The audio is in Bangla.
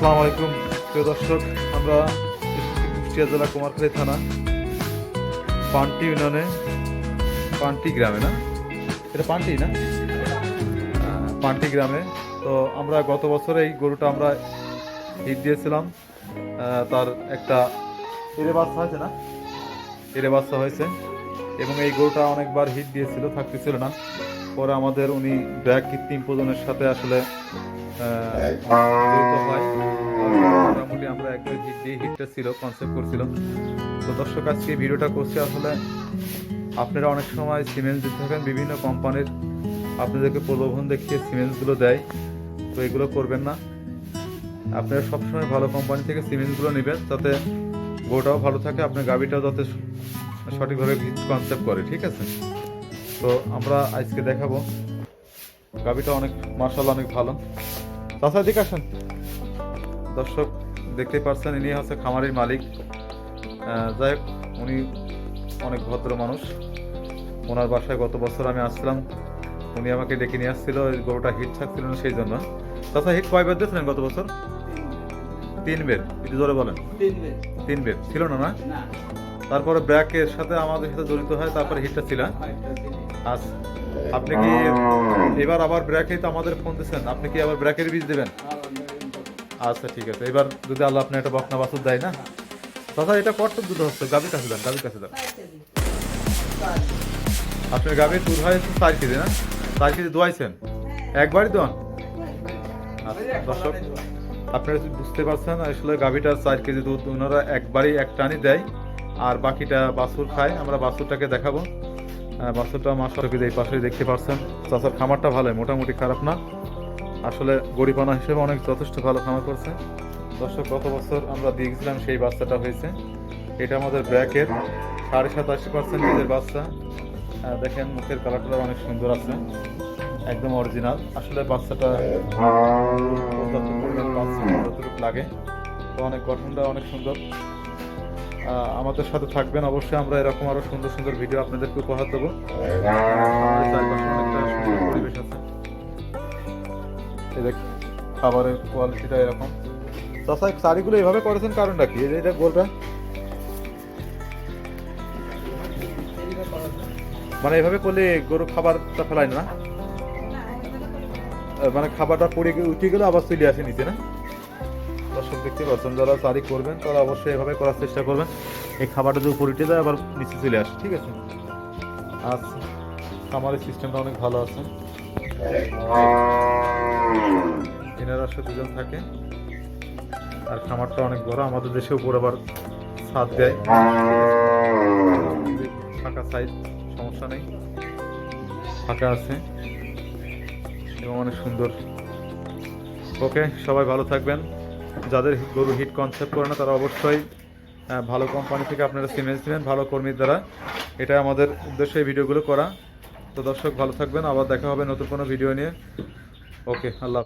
আসসালামু আলাইকুম প্রিয় দর্শক, আমরা কুষ্টিয়া জেলা কুমারখালী থানা পান্টি ইউনিয়নে পান্টি গ্রামে, না এটা পান্টি না পান্টি গ্রামে। তো আমরা গত বছর এই গরুটা আমরা হিট দিয়েছিলাম। তার একটা এরে বাচ্চা হয়েছে, না এরে বাচ্চা হয়েছে, এবং এই গরুটা অনেকবার হিট দিয়েছিল, থাকতেছিল না। পরে আমাদের উনি ব্র্যাক কৃত্রিম প্রজনের সাথে আসলে জড়িত হয়। মোটামুটি আমরা একবার হিট দিয়ে হিটটা ছিল কনসেপ্ট করছিল। তো দর্শক, আজকে ভিডিওটা করছি আসলে আপনারা অনেক সময় সিমেন্ট দিতে থাকেন, বিভিন্ন কোম্পানির আপনাদেরকে প্রলোভন দেখিয়ে সিমেন্টসগুলো দেয়। তো এগুলো করবেন না, আপনারা সবসময় ভালো কোম্পানি থেকে সিমেন্টসগুলো নেবেন, যাতে গরুটাও ভালো থাকে, আপনার গাভিটাও যাতে সঠিকভাবে হিট কনসেপ্ট করে। ঠিক আছে, তো আমরা আজকে দেখাবো গাভিটা অনেক মাশাআল্লাহ অনেক ভালো। চাচা দিকে আসেন। দর্শক দেখতেই পাচ্ছেন, ইনি হচ্ছে খামারের মালিক। যাই হোক, উনি অনেক ভদ্র মানুষ। ওনার বাসায় গত বছর আমি আসছিলাম, উনি আমাকে ডেকে নিয়ে আসছিল, ওই গরুটা হিট থাকছিল না সেই জন্য। চাচা হিট কয়বার দিয়েছিলেন গত বছর? 3 বের। একটু জোরে বলেন। 3 বের ছিল না? না, তারপরে ব্র্যাকের সাথে আমাদের সাথে জড়িত হয়, তারপরে হিটটা ছিল। আচ্ছা, আপনি কি এবার আবার ব্র্যাকে তো আমাদের ফোন দিচ্ছেন, আপনি কি আবার ব্র্যাকের বীজ দেবেন? আচ্ছা ঠিক আছে, এবার যদি আল্লাহ আপনি একটা বকনা বাছুর দেয় না। দাদা এটা কতটুকু দুধ হচ্ছে? গাভীর কাছে দেন, গাভীর কাছে দেন। আপনার গাভীর দুধ হয়েছে 4 কেজি, না 4 কেজি দোয়াইছেন একবারই দোয়ান? আচ্ছা দর্শক, আপনারা বুঝতে পারছেন আসলে গাভীটা 4 কেজি দুধ ওনারা একবারই এক টানি দেয়, আর বাকিটা বাছুর খায়। আমরা বাছুরটাকে দেখাবো। বাছুরটা মাশাআল্লাহ এই পাশেই দেখতে পাচ্ছেন। চাচার খামারটা ভালো, মোটামুটি খারাপ না আসলে, গরিবানা হিসেবে অনেক যথেষ্ট ভালো খামার করছে। দর্শক, গত বছর আমরা দিয়ে গেছিলাম, সেই বাচ্চাটা হয়েছে। এটা আমাদের ব্র্যাকের 87% নিজের বাচ্চা। দেখেন মুখের কালারটা অনেক সুন্দর আছে, একদম অরিজিনাল। আসলে বাচ্চাটা যতটুকু লাগে, তো অনেক গঠনটা অনেক সুন্দর। আমাদের সাথে থাকবেন অবশ্যই, আমরা এরকম আরো সুন্দর সুন্দর ভিডিও আপনাদেরকে উপহার দেবো। চারপাশে অনেকটা সুন্দর পরিবেশ আছে, খাবারের কোয়ালিটিটা এরকম। চাষা শাড়িগুলো এইভাবে করেছেন কারণটা কি? এটা বলবেন, মানে এইভাবে করলে গরু খাবারটা ফেলায় না, মানে খাবারটা পড়ে উঠে গেলে আবার চলে আসে নিচে, না? দর্শক দেখতে পাচ্ছেন, যারা শাড়ি করবেন তারা অবশ্যই এভাবে করার চেষ্টা করবেন। এই খাবারটা যদি উপরে উঠে যায় আবার নিচে চলে আসে। ঠিক আছে, আচ্ছা, খামারের সিস্টেমটা অনেক ভালো আছে। এনারা আসলে 2 জন থাকে, আর খামারটা অনেক বড়। আমাদের দেশে উপর আবার ছাদ দেয়, ফাঁকা সাইড, সমস্যা নেই, ফাঁকা আছে এবং অনেক সুন্দর। ওকে, সবাই ভালো থাকবেন। যাদের গরু হিট কনসেপ্ট করে না, তারা অবশ্যই ভালো কোম্পানি থেকে আপনারা সিমেন্ট নেবেন, ভালো কর্মীর দ্বারা। এটা আমাদের উদ্দেশ্য এই ভিডিওগুলো করা। তো দর্শক ভালো থাকবেন, আবার দেখা হবে নতুন কোনো ভিডিও নিয়ে। ওকে, আল্লাহ।